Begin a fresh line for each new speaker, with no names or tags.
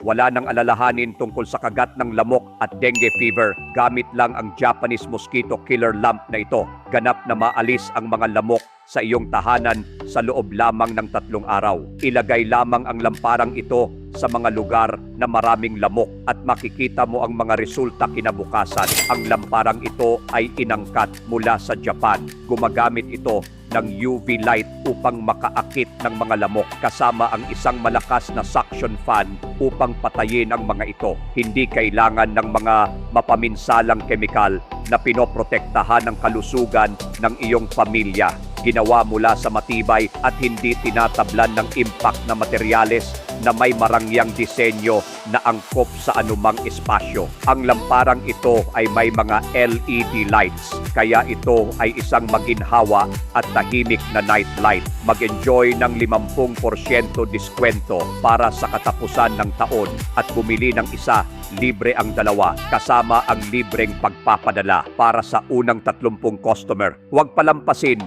Wala nang alalahanin tungkol sa kagat ng lamok at dengue fever. Gamit lang ang Japanese mosquito killer lamp na ito. Ganap na maalis ang mga lamok sa iyong tahanan sa loob lamang ng 3 araw. Ilagay lamang ang lamparang ito sa mga lugar na maraming lamok at makikita mo ang mga resulta kinabukasan. Ang lamparang ito ay inangkat mula sa Japan. Gumagamit ito ng UV light upang makaakit ng mga lamok kasama ang isang malakas na suction fan upang patayin ang mga ito. Hindi kailangan ng mga mapaminsalang kemikal na pinoprotektahan ang kalusugan ng iyong pamilya. Ginawa mula sa matibay at hindi tinatablan ng impact na materyales na may marangyang disenyo na angkop sa anumang espasyo. Ang lamparang ito ay may mga LED lights, kaya ito ay isang maginhawa at tahimik na night light. Mag-enjoy ng 50% diskwento para sa katapusan ng taon at bumili ng isa, libre ang dalawa, kasama ang libreng pagpapadala para sa unang 30 customer. Huwag palampasin